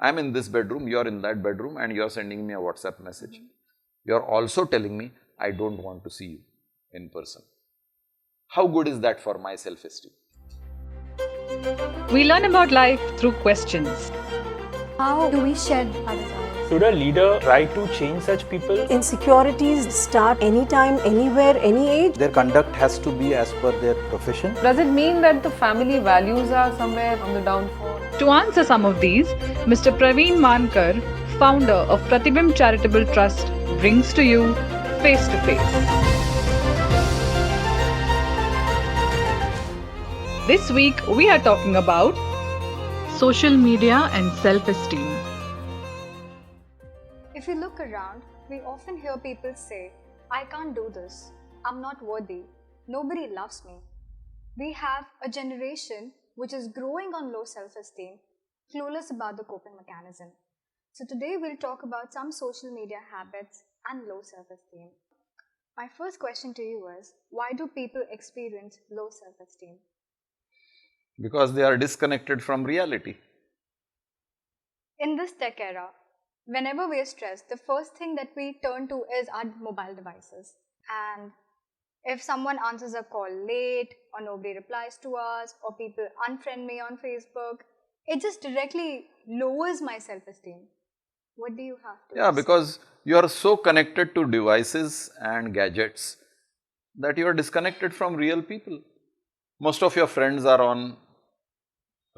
I'm in this bedroom, you're in that bedroom, and you're sending me a WhatsApp message. You're also telling me, I don't want to see you in person. How good is that for my self-esteem? We learn about life through questions. How do we shed our desires? Should a leader try to change such people? Insecurities start anytime, anywhere, any age. Their conduct has to be as per their profession. Does it mean that the family values are somewhere on the downfall? To answer some of these, Mr. Praveen Mankar, founder of Pratibimb Charitable Trust, brings to you Face to Face. This week, we are talking about social media and self-esteem. If you look around, we often hear people say, I can't do this, I'm not worthy, nobody loves me. We have a generation which is growing on low self-esteem, clueless about the coping mechanism. So today we'll talk about some social media habits and low self-esteem. My first question to you is, why do people experience low self-esteem? Because they are disconnected from reality. In this tech era, whenever we are stressed, the first thing that we turn to is our mobile devices. And if someone answers a call late, or nobody replies to us, or people unfriend me on Facebook, it just directly lowers my self-esteem. What do you have to say? Because you are so connected to devices and gadgets that you are disconnected from real people. Most of your friends are on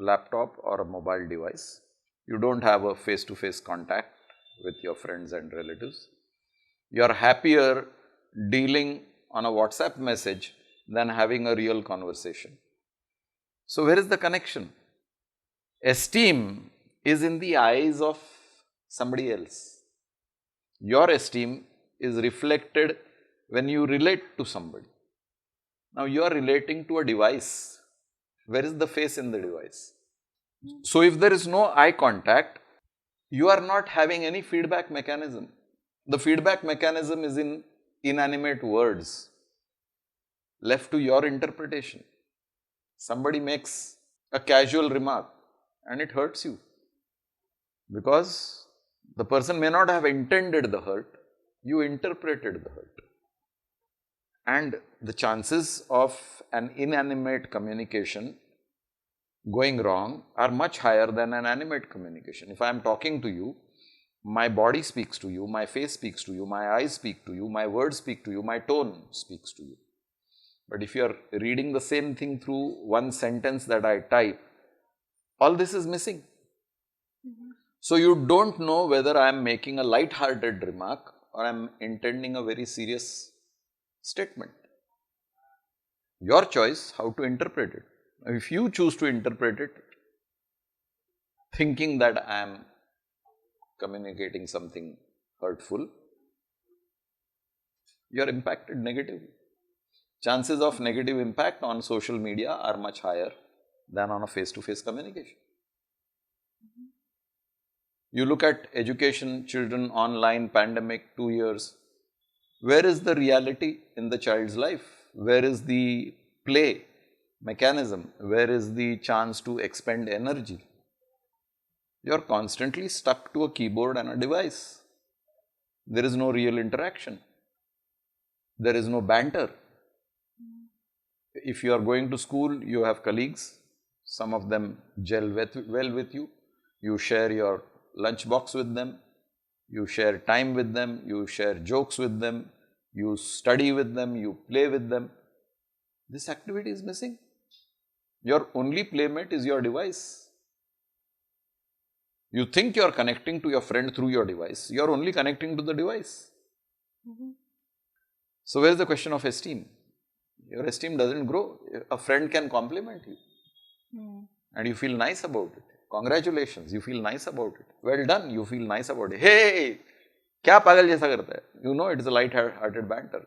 a laptop or a mobile device. You don't have a face-to-face contact with your friends and relatives. You are happier dealing on a WhatsApp message than having a real conversation. So where is the connection? Esteem is in the eyes of somebody else. Your esteem is reflected when you relate to somebody. Now you are relating to a device. Where is the face in the device? So if there is no eye contact, you are not having any feedback mechanism. The feedback mechanism is in inanimate words, left to your interpretation. Somebody makes a casual remark and it hurts you, because the person may not have intended the hurt, you interpreted the hurt. And the chances of an inanimate communication going wrong are much higher than an animate communication. If I am talking to you, my body speaks to you, my face speaks to you, my eyes speak to you, my words speak to you, my tone speaks to you. But if you are reading the same thing through one sentence that I type, all this is missing. So you don't know whether I am making a light-hearted remark or I am intending a very serious statement. Your choice how to interpret it. If you choose to interpret it thinking that I am communicating something hurtful, you are impacted negatively. Chances of negative impact on social media are much higher than on a face-to-face communication. You look at education, children, online, pandemic, 2 years. Where is the reality in the child's life? Where is the play mechanism? Where is the chance to expend energy? You are constantly stuck to a keyboard and a device. There is no real interaction. There is no banter. If you are going to school, you have colleagues. Some of them gel well with you. You share your lunchbox with them. You share time with them. You share jokes with them. You study with them. You play with them. This activity is missing. Your only playmate is your device. You think you are connecting to your friend through your device. You are only connecting to the device. So where is the question of esteem? Your esteem doesn't grow. A friend can compliment you and you feel nice about it. Congratulations, you feel nice about it. Well done, you feel nice about it. Hey, kya pagal jaisa karta hai? You know it is a light-hearted banter.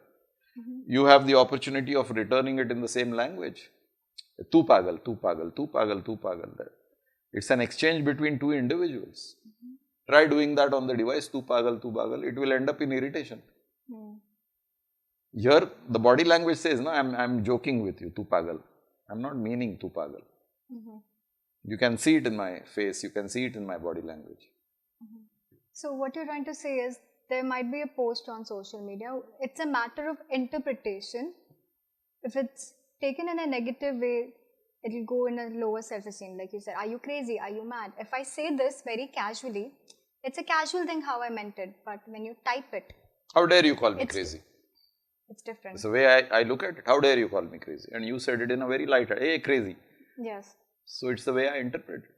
You have the opportunity of returning it in the same language. Tu pagal, tu pagal, tu pagal, tu pagal. It's an exchange between two individuals. Try doing that on the device, tu pagal, it will end up in irritation. Here, the body language says, no, I'm joking with you, tu pagal. I'm not meaning tu pagal. You can see it in my face, you can see it in my body language. So what you're trying to say is there might be a post on social media. It's a matter of interpretation. If it's taken in a negative way, it'll go in a lower self-esteem. Like you said, are you crazy? Are you mad? If I say this very casually, it's a casual thing how I meant it. But when you type it, How dare you call me It's- crazy? it's different. It's the way I look at it. How dare you call me crazy? And you said it in a very light, hey, crazy. Yes. So it's the way I interpret it.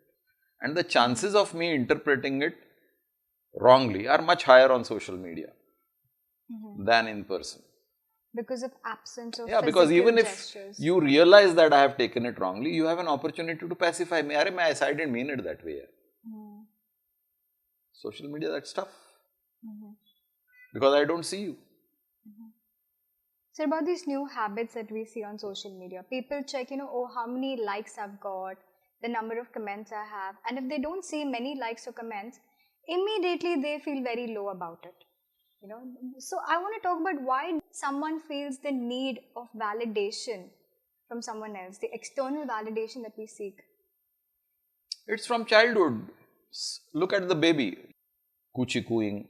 And the chances of me interpreting it wrongly are much higher on social media than in person. Because of absence of Yeah, because physical even if gestures. you realize that I have taken it wrongly, you have an opportunity to pacify me. Arey, I didn't mean it that way. Social media, that's tough. Because I don't see you. So about these new habits that we see on social media, people check, oh, how many likes I've got, the number of comments I have, and if they don't see many likes or comments, immediately they feel very low about it. So I want to talk about why someone feels the need of validation from someone else, the external validation that we seek. It's from childhood. Look at the baby, coochie cooing,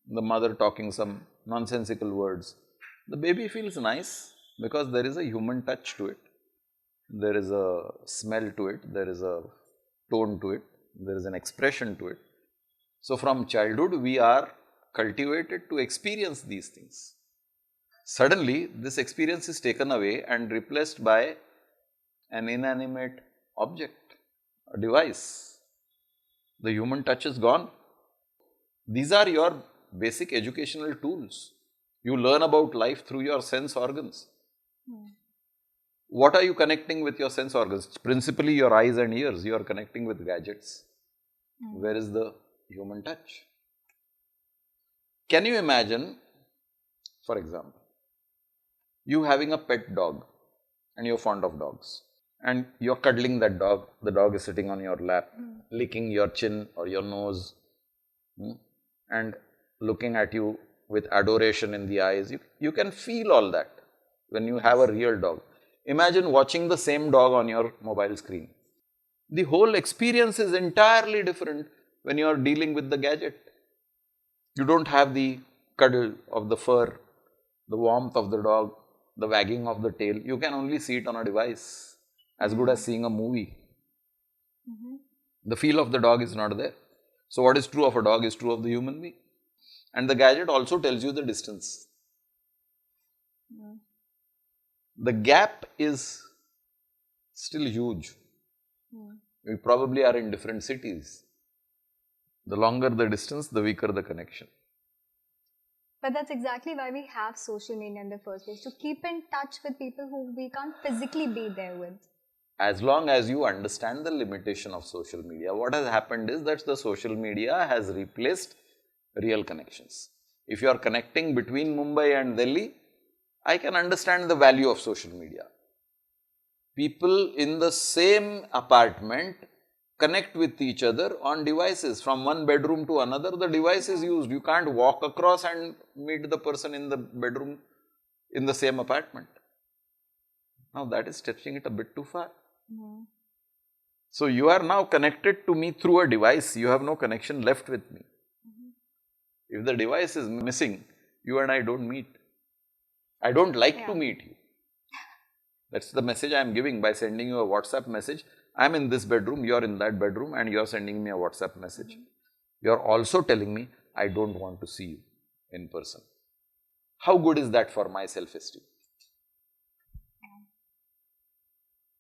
the mother talking some nonsensical words. The baby feels nice because there is a human touch to it. There is a smell to it, there is a tone to it, there is an expression to it. So from childhood, we are cultivated to experience these things. Suddenly, this experience is taken away and replaced by an inanimate object, a device. The human touch is gone. These are your basic educational tools. You learn about life through your sense organs. What are you connecting with your sense organs? Principally your eyes and ears. You are connecting with gadgets. Where is the human touch? Can you imagine, for example, you having a pet dog and you're fond of dogs and you're cuddling that dog, the dog is sitting on your lap, licking your chin or your nose and looking at you with adoration in the eyes. You can feel all that when you have a real dog. Imagine watching the same dog on your mobile screen. The whole experience is entirely different when you are dealing with the gadget. You don't have the cuddle of the fur, the warmth of the dog, the wagging of the tail. You can only see it on a device, as good as seeing a movie. The feel of the dog is not there. So what is true of a dog is true of the human being. And the gadget also tells you the distance. The gap is still huge. We probably are in different cities. The longer the distance, the weaker the connection. But that's exactly why we have social media in the first place, to keep in touch with people who we can't physically be there with. As long as you understand the limitation of social media, what has happened is that the social media has replaced real connections. If you are connecting between Mumbai and Delhi, I can understand the value of social media. People in the same apartment connect with each other on devices from one bedroom to another. The device is used. You can't walk across and meet the person in the bedroom in the same apartment. Now that is stretching it a bit too far. So you are now connected to me through a device. You have no connection left with me. If the device is missing, you and I don't meet. I don't like to meet you. That's the message I am giving by sending you a WhatsApp message. I am in this bedroom, you are in that bedroom, and you are sending me a WhatsApp message. You are also telling me, I don't want to see you in person. How good is that for my self-esteem?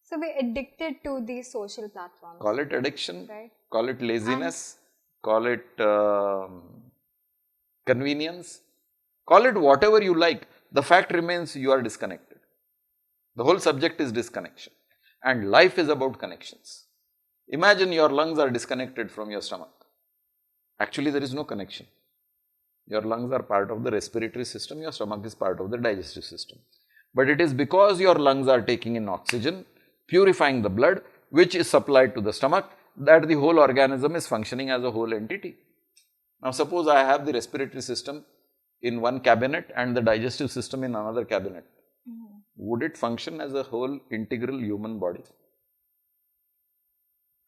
So we're addicted to these social platforms. Call it addiction, Right. call it laziness, call it convenience, call it whatever you like. The fact remains you are disconnected. The whole subject is disconnection. And life is about connections. Imagine your lungs are disconnected from your stomach. Actually, there is no connection. Your lungs are part of the respiratory system, your stomach is part of the digestive system. But it is because your lungs are taking in oxygen, purifying the blood, which is supplied to the stomach, that the whole organism is functioning as a whole entity. Now, suppose I have the respiratory system in one cabinet and the digestive system in another cabinet. Would it function as a whole integral human body?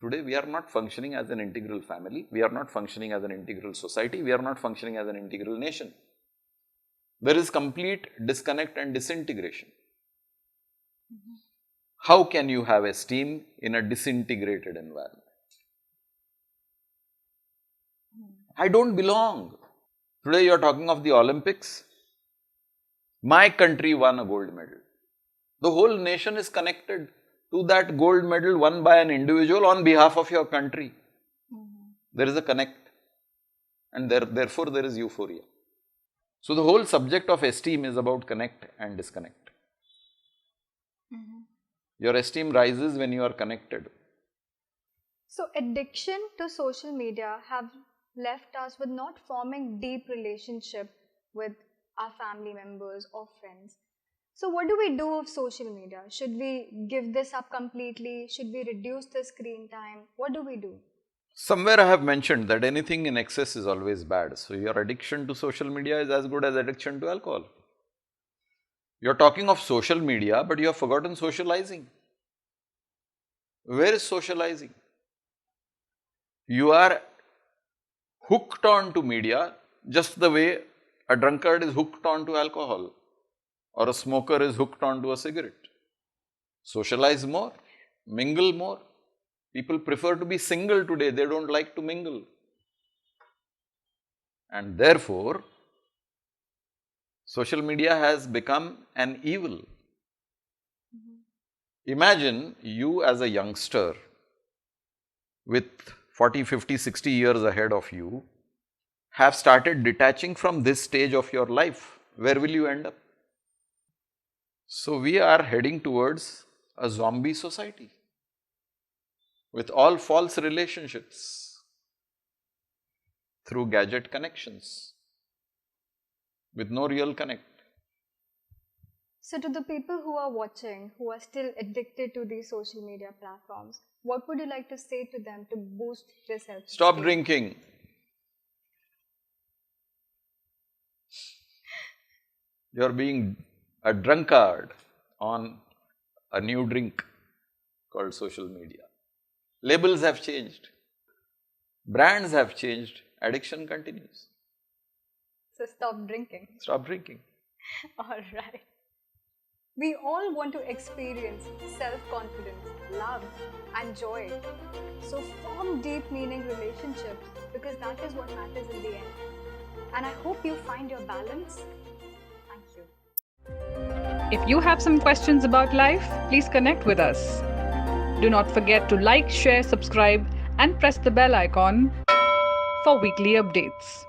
Today we are not functioning as an integral family, we are not functioning as an integral society, we are not functioning as an integral nation. There is complete disconnect and disintegration. How can you have esteem in a disintegrated environment? I don't belong. Today you are talking of the Olympics. My country won a gold medal. The whole nation is connected to that gold medal won by an individual on behalf of your country. There is a connect, and therefore there is euphoria. So the whole subject of esteem is about connect and disconnect. Your esteem rises when you are connected. So addiction to social media have left us with not forming deep relationship with our family members or friends. So what do we do with social media? Should we give this up completely? Should we reduce the screen time? What do we do? Somewhere I have mentioned that anything in excess is always bad. So your addiction to social media is as good as addiction to alcohol. You are talking of social media, but you have forgotten socializing. Where is socializing? You are hooked on to media just the way a drunkard is hooked on to alcohol or a smoker is hooked on to a cigarette. Socialize more, mingle more. People prefer to be single today, they don't like to mingle. And therefore, social media has become an evil. Imagine you as a youngster with 40, 50, 60 years ahead of you have started detaching from this stage of your life. Where will you end up? So we are heading towards a zombie society with all false relationships through gadget connections with no real connect. So to the people who are watching, who are still addicted to these social media platforms, what would you like to say to them to boost their self-esteem? Stop drinking. You are being a drunkard on a new drink called social media. Labels have changed, brands have changed, addiction continues. So stop drinking. Stop drinking. Alright. We all want to experience self-confidence, love and joy. So form deep meaning relationships because that is what matters in the end. And I hope you find your balance. Thank you. If you have some questions about life, please connect with us. Do not forget to like, share, subscribe, and press the bell icon for weekly updates.